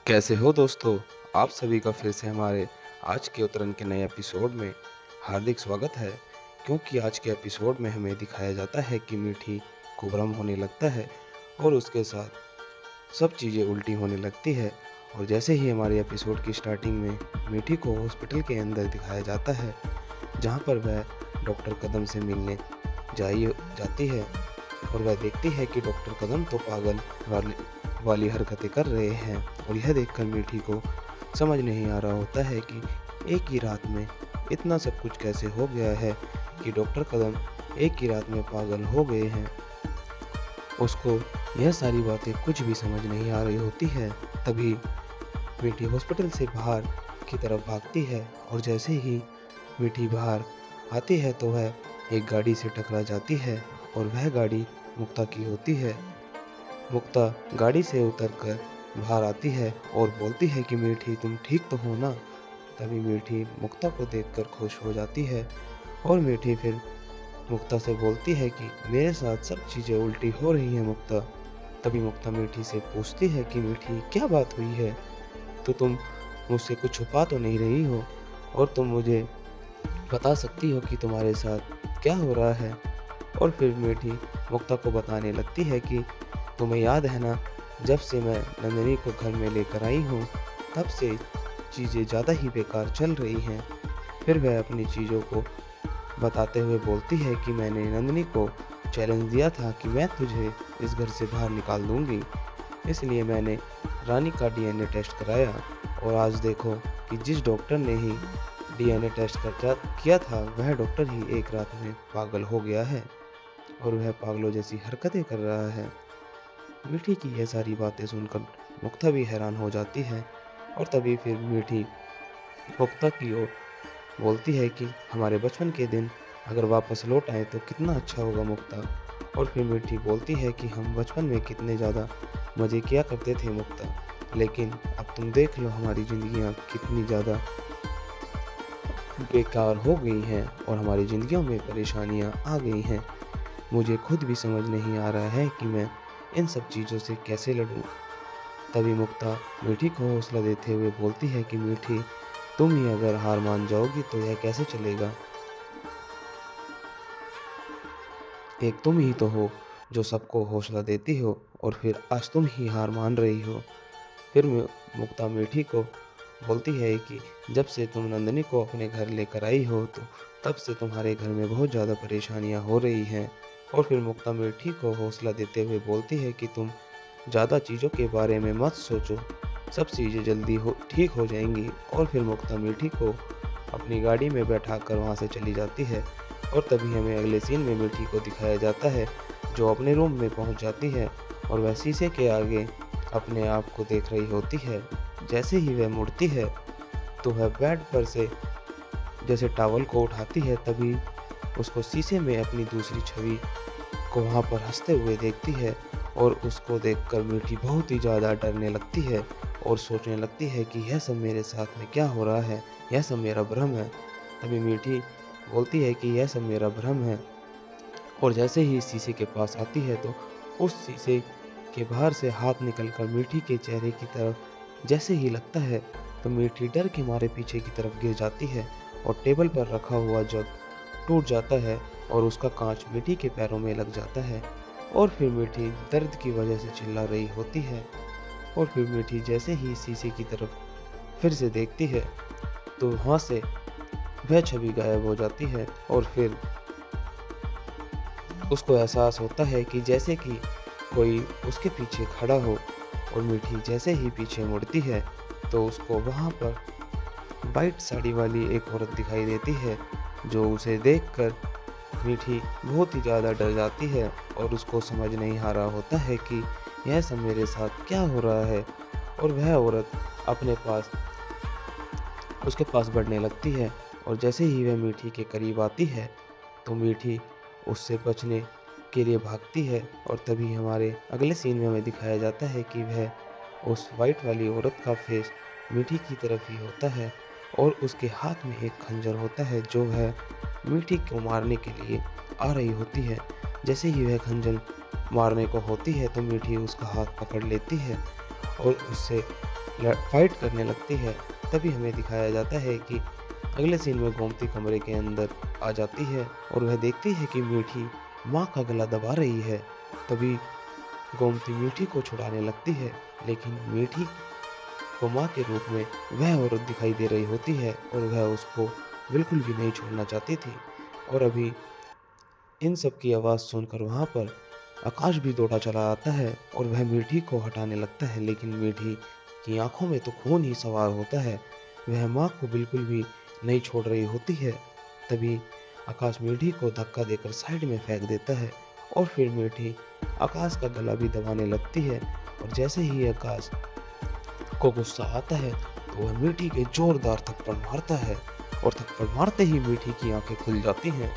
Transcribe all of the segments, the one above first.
कैसे हो दोस्तों? आप सभी का फिर से हमारे आज के अवतरण के नए एपिसोड में हार्दिक स्वागत है। क्योंकि आज के एपिसोड में हमें दिखाया जाता है कि मीठी को भ्रम होने लगता है और उसके साथ सब चीज़ें उल्टी होने लगती है। और जैसे ही हमारे एपिसोड की स्टार्टिंग में मीठी को हॉस्पिटल के अंदर दिखाया जाता है, जहाँ पर वह डॉक्टर कदम से मिलने जाती है और वह देखती है कि डॉक्टर कदम तो पागल वाली वाली हरकतें कर रहे हैं। और यह देखकर मीठी को समझ नहीं आ रहा होता है कि एक ही रात में इतना सब कुछ कैसे हो गया है कि डॉक्टर कदम एक ही रात में पागल हो गए हैं। उसको यह सारी बातें कुछ भी समझ नहीं आ रही होती है। तभी मीठी हॉस्पिटल से बाहर की तरफ भागती है और जैसे ही मीठी बाहर आती है तो वह एक गाड़ी से टकरा जाती है और वह गाड़ी मुक्ता की होती है। मुक्ता गाड़ी से उतरकर बाहर आती है और बोलती है कि मीठी तुम ठीक तो हो ना? तभी मीठी मुक्ता को देखकर खुश हो जाती है और मीठी फिर मुक्ता से बोलती है कि मेरे साथ सब चीज़ें उल्टी हो रही हैं मुक्ता। तभी मुक्ता मीठी से पूछती है कि मीठी क्या बात हुई है? तो तुम मुझसे कुछ छुपा तो नहीं रही हो और तुम मुझे बता सकती हो कि तुम्हारे साथ क्या हो रहा है? और फिर मीठी मुक्ता को बताने लगती है कि तुम्हें याद है ना, जब से मैं नंदिनी को घर में लेकर आई हूँ तब से चीज़ें ज़्यादा ही बेकार चल रही हैं। फिर वह अपनी चीज़ों को बताते हुए बोलती है कि मैंने नंदिनी को चैलेंज दिया था कि मैं तुझे इस घर से बाहर निकाल दूंगी, इसलिए मैंने रानी का डीएनए टेस्ट कराया और आज देखो कि जिस डॉक्टर ने ही डीएनए टेस्ट किया था वह डॉक्टर ही एक रात में पागल हो गया है और वह पागलों जैसी हरकतें कर रहा है। मीठी की यह सारी बातें सुनकर मुक्ता भी हैरान हो जाती है और तभी फिर मीठी मुक्ता की ओर बोलती है कि हमारे बचपन के दिन अगर वापस लौट आए तो कितना अच्छा होगा मुक्ता। और फिर मीठी बोलती है कि हम बचपन में कितने ज़्यादा मज़े किया करते थे मुक्ता, लेकिन अब तुम देख लो हमारी ज़िंदगियाँ कितनी ज़्यादा बेकार हो गई हैं और हमारी ज़िंदगियों में परेशानियाँ आ गई हैं। मुझे खुद भी समझ नहीं आ रहा है कि मैं इन सब चीज़ों से कैसे लड़ूं। तभी मुक्ता मीठी को हौसला देते हुए बोलती है कि मीठी, तुम ही अगर हार मान जाओगी तो यह कैसे चलेगा? एक तुम ही तो हो जो सबको हौसला देती हो और फिर आज तुम ही हार मान रही हो। फिर मुक्ता मीठी को बोलती है कि जब से तुम नंदिनी को अपने घर लेकर आई हो तो तब से तुम्हारे घर में बहुत ज़्यादा परेशानियां हो रही हैं। और फिर मुक्ता मीठी को हौसला देते हुए बोलती है कि तुम ज़्यादा चीज़ों के बारे में मत सोचो, सब चीज़ें जल्दी ठीक हो जाएंगी। और फिर मुक्ता मीठी को अपनी गाड़ी में बैठाकर वहाँ से चली जाती है और तभी हमें अगले सीन में मीठी को दिखाया जाता है जो अपने रूम में पहुँच जाती है और वह शीशे के आगे अपने आप को देख रही होती है। जैसे ही वह मुड़ती है तो वह बेड पर से जैसे टॉवल को उठाती है तभी उसको शीशे में अपनी दूसरी छवि को वहाँ पर हंसते हुए देखती है और उसको देखकर मीठी बहुत ही ज़्यादा डरने लगती है और सोचने लगती है कि यह सब मेरे साथ में क्या हो रहा है, यह सब मेरा भ्रम है। तभी मीठी बोलती है कि यह सब मेरा भ्रम है और जैसे ही शीशे के पास आती है तो उस शीशे के बाहर से हाथ निकलकर मीठी के चेहरे की तरफ जैसे ही लगता है तो मीठी डर के मारे पीछे की तरफ गिर जाती है और टेबल पर रखा हुआ जग टूट जाता है और उसका कांच मीठी के पैरों में लग जाता है। और फिर मीठी दर्द की वजह से चिल्ला रही होती है और फिर मीठी जैसे ही शीशे की तरफ फिर से देखती है तो वहाँ से वह छवि गायब हो जाती है और फिर उसको एहसास होता है कि जैसे कि कोई उसके पीछे खड़ा हो। और मीठी जैसे ही पीछे मुड़ती है तो उसको वहाँ पर वाइट साड़ी वाली एक औरत दिखाई देती है जो उसे देखकर मीठी बहुत ही ज़्यादा डर जाती है और उसको समझ नहीं आ रहा होता है कि यह सब मेरे साथ क्या हो रहा है। और वह औरत अपने पास उसके पास बढ़ने लगती है और जैसे ही वह मीठी के करीब आती है तो मीठी उससे बचने के लिए भागती है। और तभी हमारे अगले सीन में हमें दिखाया जाता है कि वह उस वाइट वाली औरत का फेस मीठी की तरफ ही होता है और उसके हाथ में एक खंजर होता है जो वह मीठी को मारने के लिए आ रही होती है। जैसे ही वह खंजर मारने को होती है तो मीठी उसका हाथ पकड़ लेती है और उससे फाइट करने लगती है। तभी हमें दिखाया जाता है कि अगले सीन में गोमती कमरे के अंदर आ जाती है और वह देखती है कि मीठी माँ का गला दबा रही है। तभी गोमती मीठी को छुड़ाने लगती है, लेकिन मीठी को माँ के रूप में वह औरत दिखाई दे रही होती है और वह उसको बिल्कुल भी नहीं छोड़ना चाहती थी। और अभी इन सब की आवाज़ सुनकर वहाँ पर आकाश भी दौड़ा चला आता है और वह मीठी को हटाने लगता है, लेकिन मीठी की आंखों में तो खून ही सवार होता है। वह माँ को बिल्कुल भी नहीं छोड़ रही होती है। तभी आकाश मीठी को धक्का देकर साइड में फेंक देता है और फिर मीठी आकाश का गला भी दबाने लगती है। और जैसे ही आकाश को गुस्सा आता है तो वह मीठी के जोरदार थप्पड़ मारता है और थप्पड़ मारते ही मीठी की आंखें खुल जाती हैं।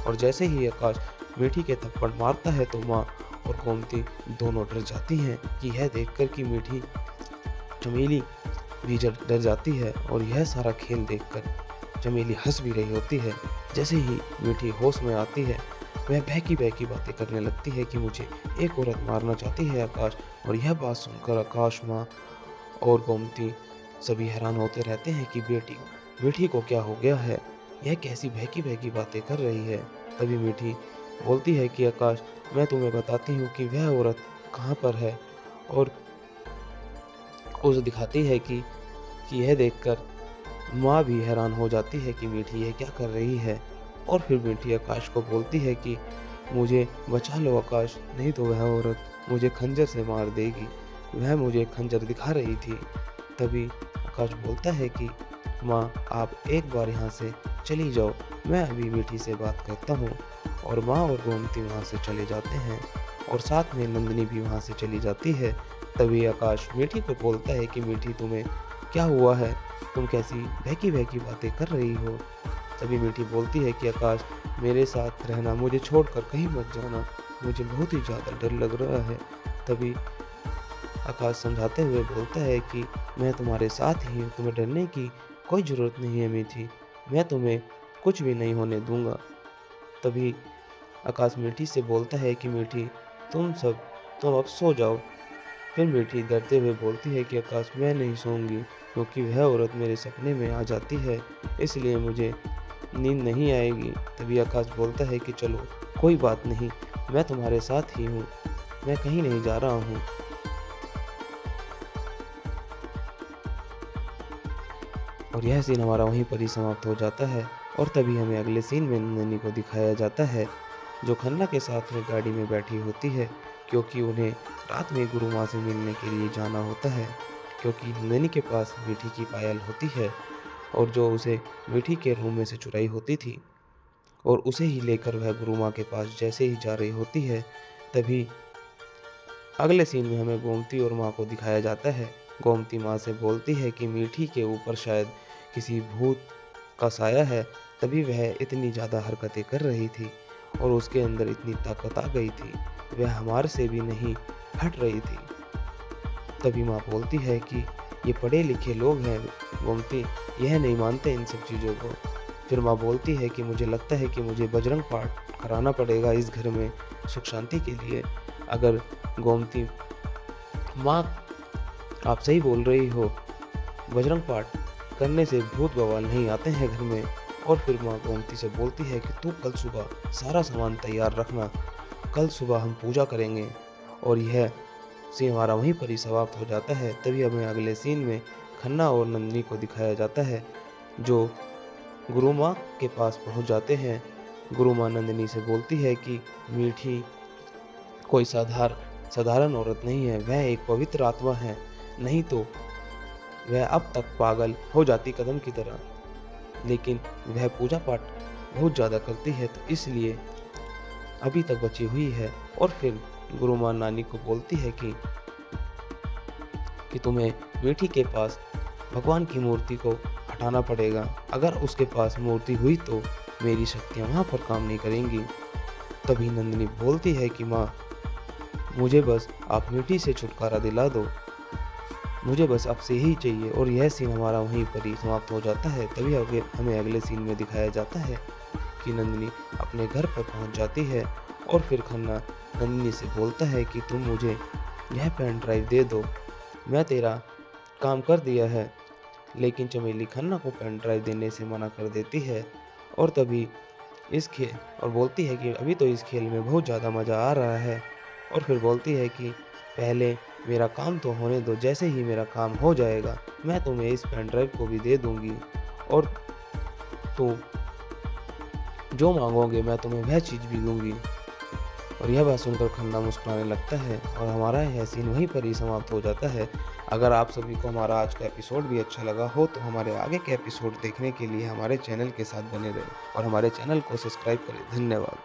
और जैसे ही आकाश मीठी के थप्पड़ मारता है तो माँ और गोमती दोनों डर जाती हैं कि यह देखकर कि मीठी चमेली भी डर जाती है। और यह सारा खेल देखकर चमेली हंस भी रही होती है। जैसे ही मीठी होश में आती है वह बहकी बहकी बातें करने लगती है कि मुझे एक औरत मारना चाहती है आकाश। और यह बात सुनकर आकाश, माँ और गोमती सभी हैरान होते रहते हैं कि मीठी को क्या हो गया है, यह कैसी बहकी बहकी बातें कर रही है। तभी मीठी बोलती है कि आकाश, मैं तुम्हें बताती हूँ कि वह औरत कहाँ पर है। और उसे दिखाती है कि यह देखकर माँ भी हैरान हो जाती है कि मीठी यह क्या कर रही है। और फिर मीठी आकाश को बोलती है कि मुझे बचा लो आकाश, नहीं तो वह औरत मुझे खंजर से मार देगी। वह मुझे खंजर दिखा रही थी। तभी आकाश बोलता है कि माँ, आप एक बार यहाँ से चली जाओ, मैं अभी मीठी से बात करता हूँ। और माँ और गोमती वहाँ से चले जाते हैं और साथ में नंदिनी भी वहाँ से चली जाती है। तभी आकाश मीठी को बोलता है कि मीठी, तुम्हें क्या हुआ है, तुम कैसी बहकी बहकी बातें कर रही हो। तभी मीठी बोलती है कि आकाश, मेरे साथ रहना, मुझे छोड़कर कहीं मत जाना, मुझे बहुत ही ज़्यादा डर लग रहा है। तभी आकाश समझाते हुए बोलता है कि मैं तुम्हारे साथ ही हूँ, तुम्हें डरने की कोई ज़रूरत नहीं है मीठी, मैं तुम्हें कुछ भी नहीं होने दूंगा। तभी आकाश मीठी से बोलता है कि मीठी, तुम अब सो जाओ। फिर मीठी डरते हुए बोलती है कि आकाश, मैं नहीं सोऊंगी, क्योंकि वह औरत मेरे सपने में आ जाती है, इसलिए मुझे नींद नहीं आएगी। तभी आकाश बोलता है कि चलो कोई बात नहीं, मैं तुम्हारे साथ ही हूँ, मैं कहीं नहीं जा रहा हूँ। और यह सीन हमारा वहीं पर ही समाप्त हो जाता है। और तभी हमें अगले सीन में नंदिनी को दिखाया जाता है, जो खन्ना के साथ में गाड़ी में बैठी होती है, क्योंकि उन्हें रात में गुरु माँ से मिलने के लिए जाना होता है। क्योंकि नंदिनी के पास मीठी की पायल होती है और जो उसे मीठी के रूम में से चुराई होती थी, और उसे ही लेकर वह गुरु माँ के पास जैसे ही जा रही होती है, तभी अगले सीन में हमें गोमती और माँ को दिखाया जाता है। गोमती माँ से बोलती है कि मीठी के ऊपर शायद किसी भूत का साया है, तभी वह इतनी ज़्यादा हरकतें कर रही थी और उसके अंदर इतनी ताकत आ गई थी, वह हमारे से भी नहीं हट रही थी। तभी माँ बोलती है कि ये पढ़े लिखे लोग हैं गोमती, यह नहीं मानते इन सब चीज़ों को। फिर माँ बोलती है कि मुझे लगता है कि मुझे बजरंग पाठ कराना पड़ेगा इस घर में सुख शांति के लिए। अगर गोमती माँ, आप सही बोल रही हो, बजरंग पाठ करने से भूत बवाल नहीं आते हैं घर में। और फिर माँ गोमती से बोलती है कि तू कल सुबह सारा सामान तैयार रखना, कल सुबह हम पूजा करेंगे। और यह सीन हमारा वहीं पर ही समाप्त हो जाता है। तभी हमें अगले सीन में खन्ना और नंदिनी को दिखाया जाता है, जो गुरु माँ के पास पहुँच जाते हैं। गुरु माँ नंदिनी से बोलती है कि मीठी कोई साधारण औरत नहीं है, वह एक पवित्र आत्मा है, नहीं तो वह अब तक पागल हो जाती कदम की तरह, लेकिन वह पूजा पाठ बहुत ज़्यादा करती है, तो इसलिए अभी तक बची हुई है। और फिर गुरु माँ नानी को बोलती है कि तुम्हें मीठी के पास भगवान की मूर्ति को हटाना पड़ेगा, अगर उसके पास मूर्ति हुई तो मेरी शक्तियाँ वहाँ पर काम नहीं करेंगी। तभी नंदिनी बोलती है कि माँ, मुझे बस आप मीठी से छुटकारा दिला दो, मुझे बस आपसे ही चाहिए। और यह सीन हमारा वहीं पर ही समाप्त हो जाता है। तभी हमें अगले सीन में दिखाया जाता है कि नंदिनी अपने घर पर पहुंच जाती है और फिर खन्ना नंदिनी से बोलता है कि तुम मुझे यह पेन ड्राइव दे दो, मैं तेरा काम कर दिया है, लेकिन चमेली खन्ना को पेन ड्राइव देने से मना कर देती है और तभी इस खे और बोलती है कि अभी तो इस खेल में बहुत ज़्यादा मज़ा आ रहा है और फिर बोलती है कि पहले मेरा काम तो होने दो, जैसे ही मेरा काम हो जाएगा, मैं तुम्हें इस पेन ड्राइव को भी दे दूँगी और तुम जो माँगोगे मैं तुम्हें वह चीज़ भी दूँगी। और यह बात सुनकर खन्ना मुस्कुराने लगता है और हमारा यह सीन वहीं पर ही समाप्त हो जाता है। अगर आप सभी को हमारा आज का एपिसोड भी अच्छा लगा हो तो हमारे आगे के एपिसोड देखने के लिए हमारे चैनल के साथ बने रहें और हमारे चैनल को सब्सक्राइब करें। धन्यवाद।